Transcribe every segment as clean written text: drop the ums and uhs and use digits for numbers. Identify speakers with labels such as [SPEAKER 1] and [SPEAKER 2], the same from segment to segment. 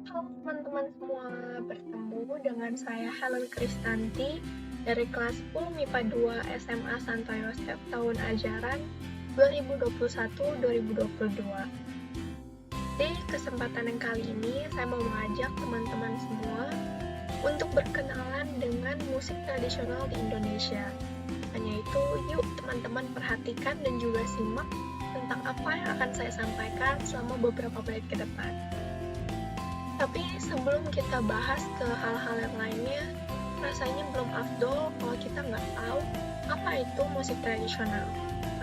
[SPEAKER 1] Halo teman-teman semua, bertemu dengan saya Helen Kristanti dari kelas 10 MIPA 2 SMA Santo Yosef tahun ajaran 2021-2022. Di kesempatan yang kali ini, saya mau mengajak teman-teman semua untuk berkenalan dengan musik tradisional di Indonesia. Hanya itu, yuk teman-teman perhatikan dan juga simak tentang apa yang akan saya sampaikan selama beberapa menit ke depan. Tapi sebelum kita bahas ke hal-hal yang lainnya, rasanya belum afdol kalau kita nggak tahu apa itu musik tradisional.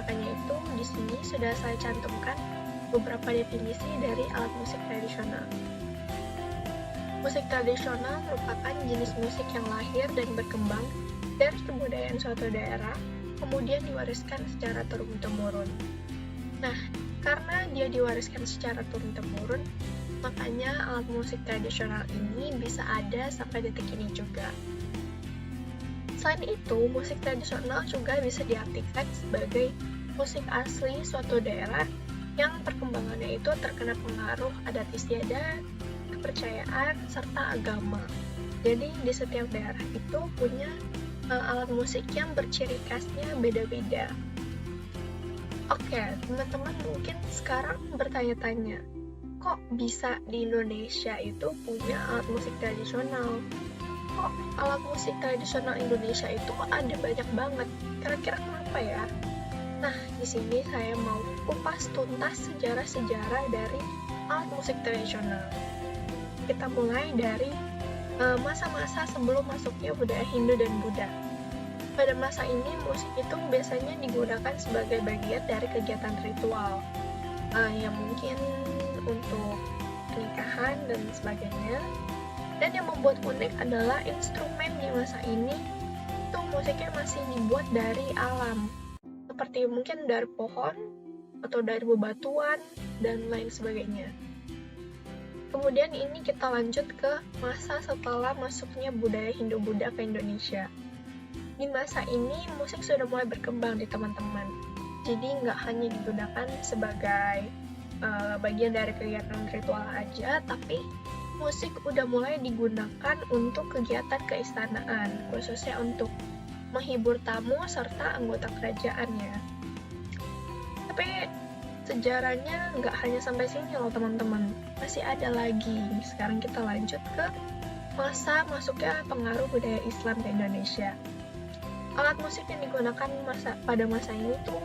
[SPEAKER 1] Makanya itu di sini sudah saya cantumkan beberapa definisi dari alat musik tradisional. Musik tradisional merupakan jenis musik yang lahir dan berkembang dari kebudayaan suatu daerah, kemudian diwariskan secara turun-temurun. Nah, karena dia diwariskan secara turun-temurun, makanya alat musik tradisional ini bisa ada sampai detik ini juga. Selain itu, musik tradisional juga bisa diartikan sebagai musik asli suatu daerah yang perkembangannya itu terkena pengaruh adat istiadat, kepercayaan, serta agama. Jadi di setiap daerah itu punya alat musik yang berciri khasnya beda-beda. Oke, teman-teman mungkin sekarang bertanya-tanya, kok bisa di Indonesia itu punya alat musik tradisional? Kok alat musik tradisional Indonesia itu ada banyak banget? Kira-kira kenapa ya? Nah, di sini saya mau kupas tuntas sejarah-sejarah dari alat musik tradisional. Kita mulai dari masa-masa sebelum masuknya budaya Hindu dan Buddha. Pada masa ini, musik itu biasanya digunakan sebagai bagian dari kegiatan ritual. Yang mungkin untuk pernikahan dan sebagainya. Dan yang membuat unik adalah instrumen di masa ini itu musiknya masih dibuat dari alam, seperti mungkin dari pohon atau dari bebatuan dan lain sebagainya. Kemudian ini kita lanjut ke masa setelah masuknya budaya Hindu-Buddha ke Indonesia. Di masa ini musik sudah mulai berkembang di teman-teman. Jadi nggak hanya digunakan sebagai bagian dari kegiatan ritual aja, tapi musik udah mulai digunakan untuk kegiatan keistanaan, khususnya untuk menghibur tamu serta anggota kerajaannya. Tapi sejarahnya nggak hanya sampai sini loh teman-teman, masih ada lagi. Sekarang kita lanjut ke masa masuknya pengaruh budaya Islam ke Indonesia. Alat musik yang digunakan pada masa ini tuh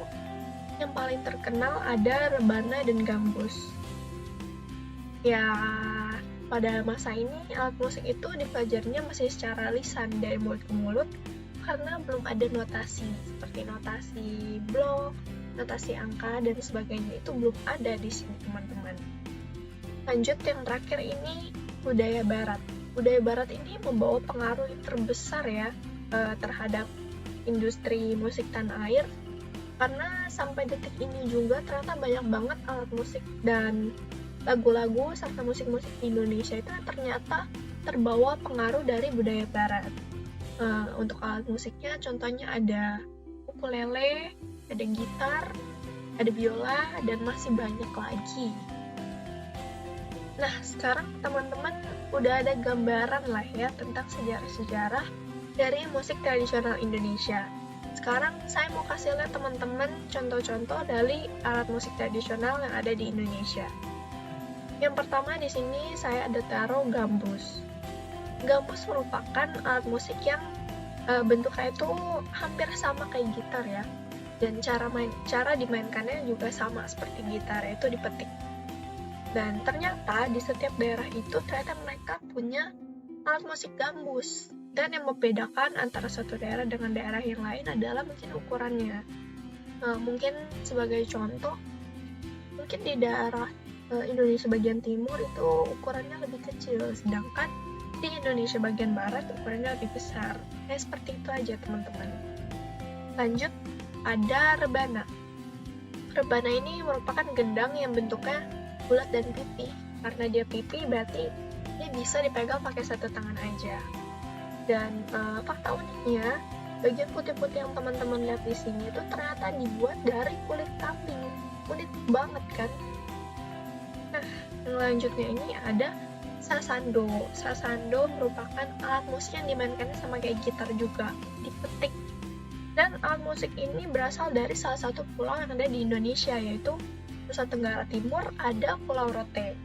[SPEAKER 1] yang paling terkenal ada rebana dan gambus. Ya, pada masa ini alat musik itu dipelajarinya masih secara lisan dari mulut ke mulut karena belum ada notasi seperti notasi blok, notasi angka dan sebagainya itu belum ada di sini teman-teman. Lanjut yang terakhir ini budaya barat. Budaya barat ini membawa pengaruh yang terbesar ya terhadap industri musik tanah air, karena sampai detik ini juga ternyata banyak banget alat musik dan lagu-lagu serta musik-musik di Indonesia itu ternyata terbawa pengaruh dari budaya barat. Untuk alat musiknya contohnya ada ukulele, ada gitar, ada biola, dan masih banyak lagi. Nah, sekarang teman-teman udah ada gambaran lah ya tentang sejarah-sejarah dari musik tradisional Indonesia. Sekarang saya mau kasih lihat teman-teman contoh-contoh dari alat musik tradisional yang ada di Indonesia. Yang pertama di sini saya ada taruh gambus. Gambus merupakan alat musik yang bentuknya itu hampir sama kayak gitar ya. Dan cara dimainkannya juga sama seperti gitar, yaitu dipetik. Dan ternyata di setiap daerah itu ternyata mereka punya alat musik gambus. Dan yang membedakan antara suatu daerah dengan daerah yang lain adalah mungkin ukurannya. Mungkin sebagai contoh, mungkin di daerah Indonesia bagian timur itu ukurannya lebih kecil, sedangkan di Indonesia bagian barat ukurannya lebih besar. Seperti itu aja teman-teman. Lanjut, ada rebana. Rebana ini merupakan gendang yang bentuknya bulat dan pipih. Karena dia pipih berarti dia bisa dipegang pakai satu tangan aja. Dan fakta uniknya, bagian putih-putih yang teman-teman lihat di sini itu ternyata dibuat dari kulit kambing. Unik banget kan? Nah, yang selanjutnya ini ada Sasando. Sasando merupakan alat musik yang dimainkan sama kayak gitar juga, dipetik. Dan alat musik ini berasal dari salah satu pulau yang ada di Indonesia, yaitu Nusa Tenggara Timur ada Pulau Rote.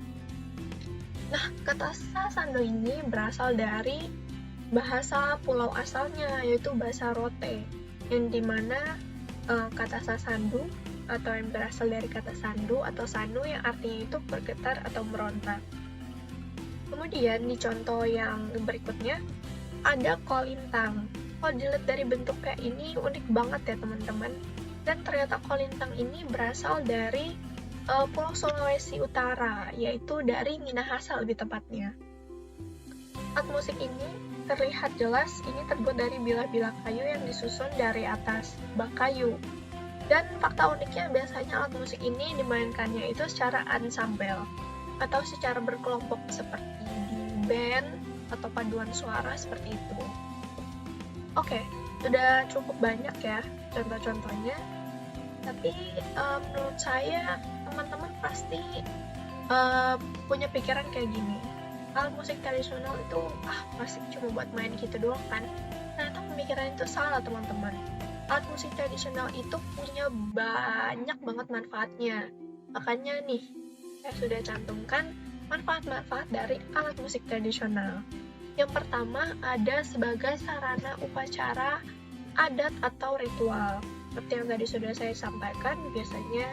[SPEAKER 1] Nah, kata sasando ini berasal dari bahasa pulau asalnya, yaitu bahasa Rote, yang dimana kata sasandu atau yang berasal dari kata sandu atau sanu yang artinya itu bergetar atau meronta. Kemudian di contoh yang berikutnya ada kolintang. Kalau dilihat dari bentuknya ini unik banget ya teman-teman. Dan ternyata kolintang ini berasal dari Pulau Sulawesi Utara, yaitu dari Minahasa lebih tepatnya. Alat musik ini terlihat jelas ini terbuat dari bilah-bilah kayu yang disusun dari atas bak kayu. Dan fakta uniknya biasanya alat musik ini dimainkannya itu secara ensemble atau secara berkelompok seperti di band atau paduan suara seperti itu. Oke, sudah cukup banyak ya contoh-contohnya. Tapi menurut saya teman-teman pasti punya pikiran kayak gini. Alat musik tradisional itu pasti cuma buat main gitu doang kan. Ternyata pemikiran itu salah teman-teman. Alat musik tradisional itu punya banyak banget manfaatnya. Makanya nih, saya sudah cantumkan manfaat-manfaat dari alat musik tradisional. Yang pertama ada sebagai sarana upacara adat atau ritual. Seperti yang tadi sudah saya sampaikan, biasanya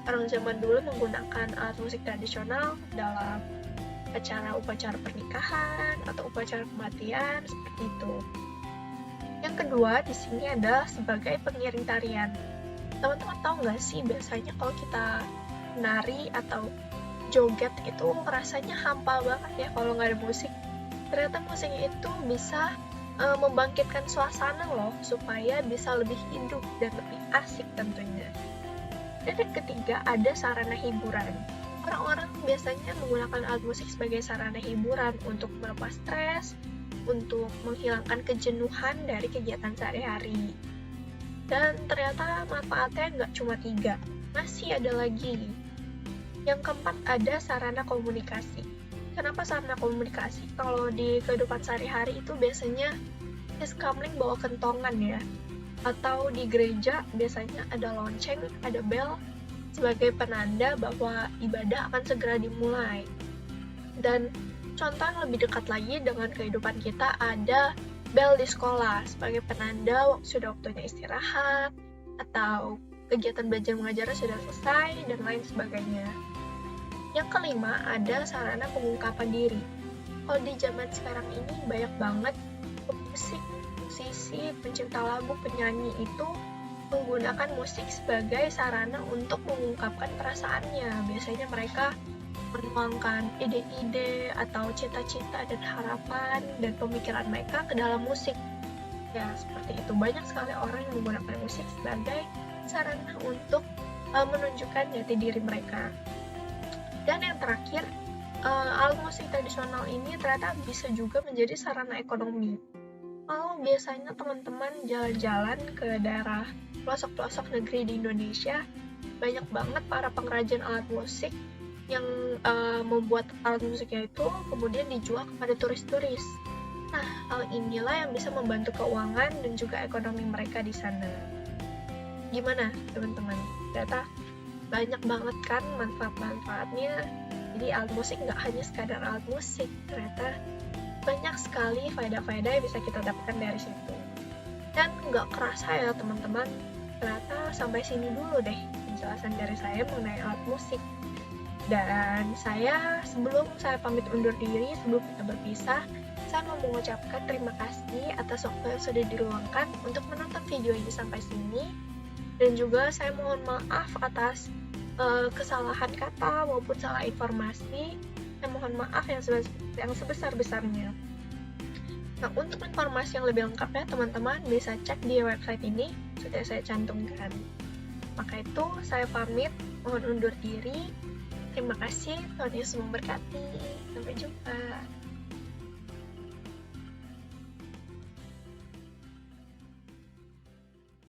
[SPEAKER 1] orang zaman dulu menggunakan alat musik tradisional dalam acara upacara pernikahan atau upacara kematian seperti itu. Yang kedua di sini adalah sebagai pengiring tarian. Teman-teman tahu nggak sih biasanya kalau kita nari atau joget itu rasanya hampa banget ya kalau nggak ada musik. Ternyata musik itu bisa membangkitkan suasana loh supaya bisa lebih hidup dan lebih asik tentunya. Dan yang ketiga ada sarana hiburan. Orang-orang biasanya menggunakan alat musik sebagai sarana hiburan untuk melepas stres, untuk menghilangkan kejenuhan dari kegiatan sehari-hari. Dan ternyata manfaatnya nggak cuma 3, masih ada lagi. Yang keempat ada sarana komunikasi. Kenapa sarana komunikasi? Kalau di kehidupan sehari-hari itu biasanya kamling bawa kentongan ya. Atau di gereja biasanya ada lonceng, ada bel, sebagai penanda bahwa ibadah akan segera dimulai. Dan contoh yang lebih dekat lagi dengan kehidupan kita ada bel di sekolah sebagai penanda sudah waktunya istirahat atau kegiatan belajar mengajarnya sudah selesai dan lain sebagainya. Yang kelima ada sarana pengungkapan diri. Kalau di zaman sekarang ini banyak banget musisi, pencipta lagu, penyanyi itu menggunakan musik sebagai sarana untuk mengungkapkan perasaannya. Biasanya mereka menuangkan ide-ide atau cita-cita dan harapan dan pemikiran mereka ke dalam musik. Ya, seperti itu. Banyak sekali orang yang menggunakan musik sebagai sarana untuk menunjukkan jati diri mereka. Dan yang terakhir, alat musik tradisional ini ternyata bisa juga menjadi sarana ekonomi. Kalau biasanya teman-teman jalan-jalan ke daerah pelosok-pelosok negeri di Indonesia, banyak banget para pengrajin alat musik yang membuat alat musiknya itu kemudian dijual kepada turis-turis. Nah, hal inilah yang bisa membantu keuangan dan juga ekonomi mereka di sana. Gimana teman-teman? Ternyata banyak banget kan manfaat-manfaatnya. Jadi alat musik nggak hanya sekadar alat musik, ternyata banyak sekali faedah-faedah yang bisa kita dapatkan dari situ. Dan nggak kerasa ya teman-teman, ternyata sampai sini dulu deh penjelasan dari saya mengenai alat musik. Dan sebelum saya pamit undur diri, sebelum kita berpisah, saya mau mengucapkan terima kasih atas waktu yang sudah diluangkan untuk menonton video ini sampai sini. Dan juga saya mohon maaf atas kesalahan kata maupun salah informasi. Saya mohon maaf yang sebesar-besarnya. Nah, untuk informasi yang lebih lengkapnya, teman-teman bisa cek di website ini, sudah saya cantumkan. Maka itu, saya pamit, mohon undur diri. Terima kasih, Tuhan Yesus memberkati. Sampai jumpa.